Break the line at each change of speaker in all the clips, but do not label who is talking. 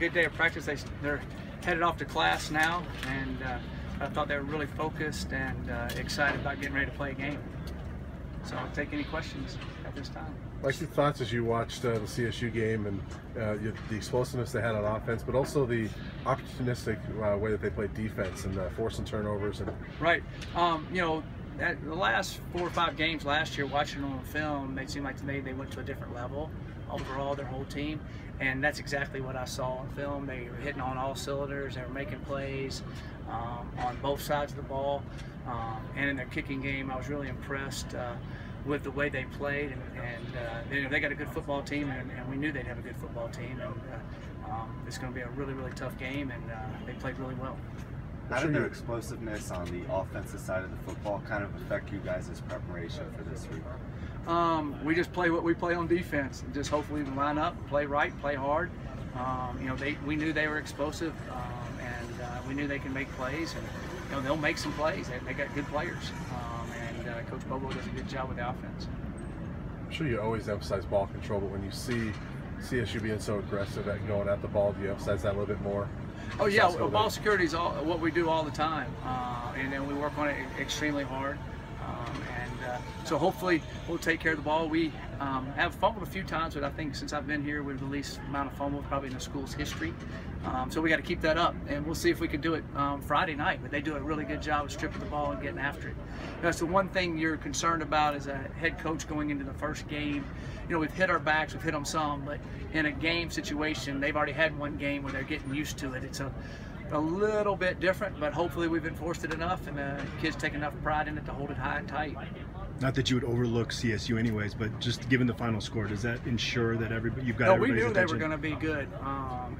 good day of practice. They're headed off to class now, and I thought they were really focused and excited about getting ready to play a game. So I'll take any questions at this time.
What's your thoughts as you watched the CSU game and the explosiveness they had on offense, but also the opportunistic way that they played defense and forcing turnovers? And
right. You know, the last 4 or 5 games last year, watching on film, they seemed like to me they went to a different level overall, their whole team, and that's exactly what I saw on film. They were hitting on all cylinders. They were making plays on both sides of the ball, and in their kicking game, I was really impressed with the way they played, and you know, they got a good football team, and we knew they'd have a good football team, and it's going to be a really, really tough game, and they played really well.
How did their explosiveness on the offensive side of the football kind of affect you guys' preparation for this week?
We just play what we play on defense, and just hopefully we line up, play right, play hard. You know, we knew they were explosive, and we knew they can make plays, and you know, they'll make some plays. They got good players, and Coach Bobo does a good job with the offense.
I'm sure you always emphasize ball control, but when you see CSU being so aggressive at going at the ball, do you emphasize that a little bit more?
Oh yeah, ball security is what we do all the time, and then we work on it extremely hard. So hopefully we'll take care of the ball. We have fumbled a few times, but I think since I've been here, we're the least amount of fumbles probably in the school's history. So we got to keep that up, and we'll see if we can do it Friday night. But they do a really good job of stripping the ball and getting after it. That's the one thing you're concerned about as a head coach going into the first game. You know, we've hit our backs, we've hit them some, but in a game situation, they've already had one game where they're getting used to it. It's a little bit different, but hopefully we've enforced it enough, and the kids take enough pride in it to hold it high and tight.
Not that you would overlook CSU anyways, but just given the final score, does that ensure that you've got everybody's attention?
We knew they were going to be good,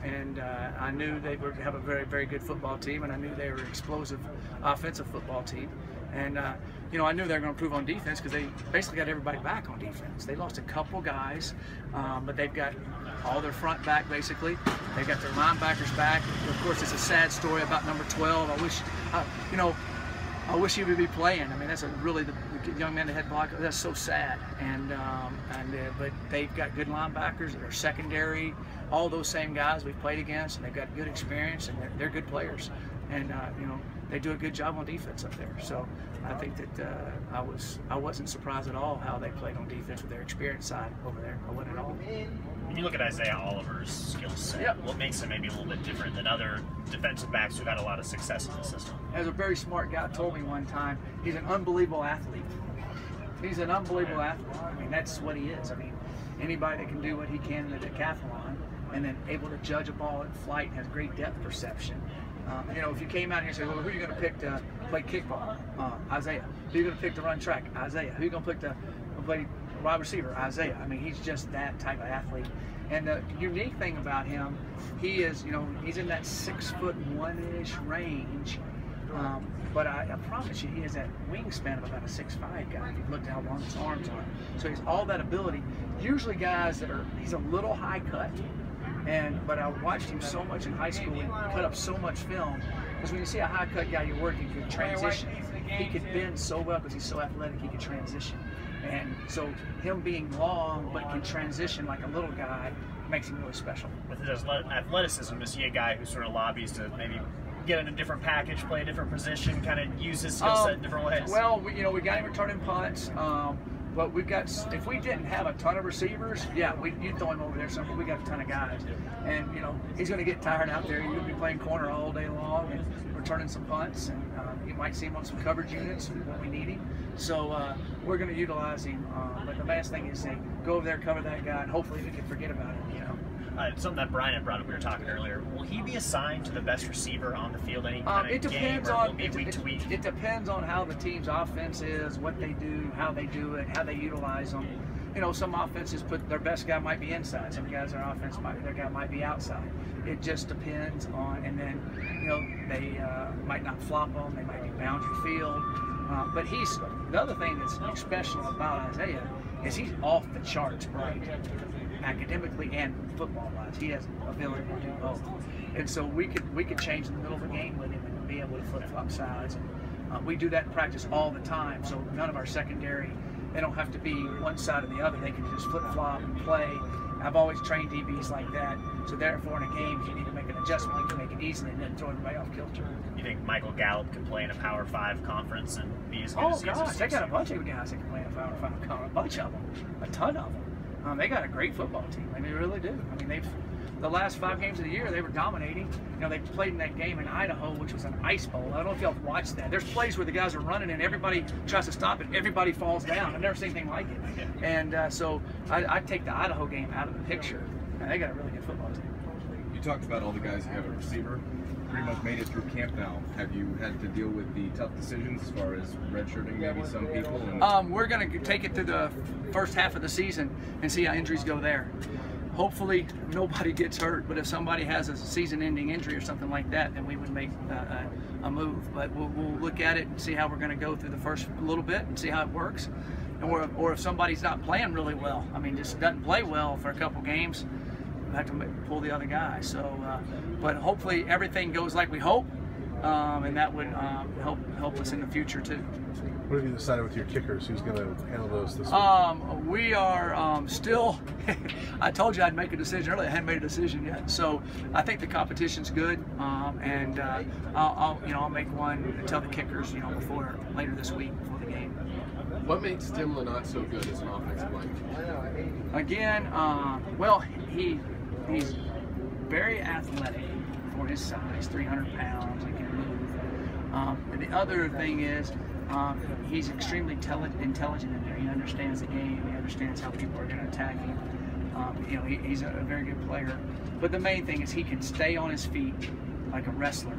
and I knew they would have a very, very good football team, and I knew they were an explosive offensive football team. And you know, I knew they were going to improve on defense because they basically got everybody back on defense. They lost a couple guys, but they've got all their front back basically. They've got their linebackers back. Of course, it's a sad story about number 12. I wish, you know, I wish he would be playing. I mean, that's really the young man that had blocked. That's so sad. But they've got good linebackers. They're secondary. All those same guys we've played against, and they've got good experience, and they're good players. And you know, they do a good job on defense up there. So I think that I wasn't surprised at all how they played on defense with their experience side over there. I wasn't at all.
When you look at Isaiah Oliver's skill set,
yep,
what makes him maybe a little bit different than other defensive backs who've had a lot of success in the system?
As a very smart guy told me one time, he's an unbelievable athlete. He's an unbelievable athlete. I mean, that's what he is. I mean, anybody that can do what he can in the decathlon and then able to judge a ball in flight and has great depth perception. You know, if you came out here and said, well, who are you going to pick to play kickball? Isaiah. Who are you going to pick to run track? Isaiah. Who are you going to pick to play wide receiver? Isaiah. I mean, he's just that type of athlete. And the unique thing about him, he is, you know, he's in that 6'1"-ish range. But I promise you, he has that wingspan of about a 6'5" guy. If you've looked at how long his arms are. So he's all that ability. Usually guys that he's a little high cut. But I watched him so much in high school and cut up so much film, because when you see a high cut guy, you're working, you can transition. He could bend so well because he's so athletic, he could transition. And so him being long but can transition like a little guy makes him really special.
With his athleticism, is he a guy who sort of lobbies to maybe get in a different package, play a different position, kind of use his skill set in different ways?
Well, we got him returning punts. But we've got, if we didn't have a ton of receivers, yeah, you'd throw him over there somewhere. We got a ton of guys. And, you know, he's going to get tired out there. He's going to be playing corner all day long and returning some punts. And you might see him on some coverage units when we need him. So we're going to utilize him. But the best thing is, say, go over there, cover that guy, and hopefully we can forget about him, you know.
Something that Brian had brought up, we were talking earlier. Will he be assigned to the best receiver on the field any kind of game, or will it be week to week? It
depends on how the team's offense is, what they do, how they do it, how they utilize them. You know, some offenses put their best guy might be inside. Some guys, their guy might be outside. It just depends on, and then, you know, they might not flop them. They might be boundary field. But the other thing that's special about Isaiah is he's off the charts bright, academically and football-wise. He has the ability to do both. And so we could change in the middle of the game with him and be able to flip-flop sides. And we do that in practice all the time. So none of our secondary, they don't have to be one side or the other. They can just flip-flop and play. I've always trained DBs like that. So therefore, in a game, if you need to make adjustment he can make it easily and then throw everybody off kilter.
You think Michael Gallup could play in a Power 5 conference and be as good
Oh
as he is?
gosh, they got a bunch of guys that can play in a Power 5 conference, a bunch of them, a ton of them. They got a great football team. I mean, they really do. I mean, the last 5 games of the year, they were dominating. You know, they played in that game in Idaho, which was an ice bowl. I don't know if y'all watched that. There's plays where the guys are running and everybody tries to stop it. Everybody falls down. I've never seen anything like it. And so I take the Idaho game out of the picture. And they got a really good football team.
You talked about all the guys you have at receiver. Pretty much made it through camp now. Have you had to deal with the tough decisions as far as redshirting maybe some people? And
we're going to take it through the first half of the season and see how injuries go there. Hopefully nobody gets hurt, but if somebody has a season-ending injury or something like that, then we would make a move. But we'll look at it and see how we're going to go through the first little bit and see how it works. Or if somebody's not playing really well, I mean, just doesn't play well for a couple games, we'll have to pull the other guy. So, but hopefully everything goes like we hope, and that would help us in the future too.
What have you decided with your kickers? Who's going to handle those this week?
We are still. I told you I'd make a decision earlier. I hadn't made a decision yet, so I think the competition's good, and I'll make one and tell the kickers before later this week before the game.
What makes Tim Lynott so good as an offensive lineman?
Again, well, he's very athletic for his size, 300 pounds. He can move. And the other thing is. He's extremely intelligent in there. He understands the game. He understands how people are going to attack him. He's a very good player. But the main thing is he can stay on his feet like a wrestler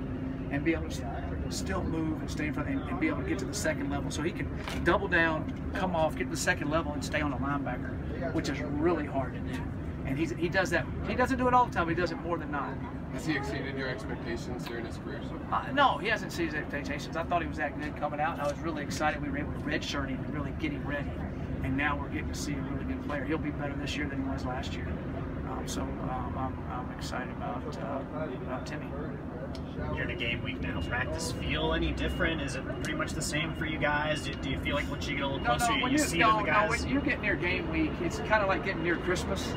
and be able to still move and stay in front and be able to get to the second level. So he can double down, come off, get to the second level, and stay on a linebacker, which is really hard to do. And he does that. He doesn't do it all the time. He does it more than not.
Has he exceeded your expectations during his career so far?
No, he hasn't exceeded expectations. I thought he was that good coming out, and I was really excited we were able to redshirt him and really get him ready. And now we're getting to see a really good player. He'll be better this year than he was last year. So I'm excited about Timmy.
You're in a game week now. Practice feel any different? Is it pretty much the same for you guys? Do you feel like once you get a little closer, you see it in the guys?
When you get near game week, it's kind of like getting near Christmas.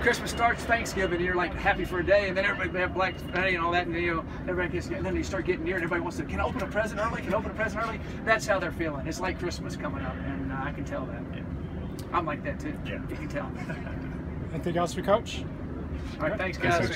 Christmas starts Thanksgiving, and you're like happy for a day, and then everybody have Black Friday and all that, and everybody gets, and then you start getting near, and everybody wants to, can I open a present early? Can I open a present early? That's how they're feeling. It's like Christmas coming up, and I can tell that. I'm like that too.
Yeah.
You can tell.
Anything else for Coach?
All right, thanks guys.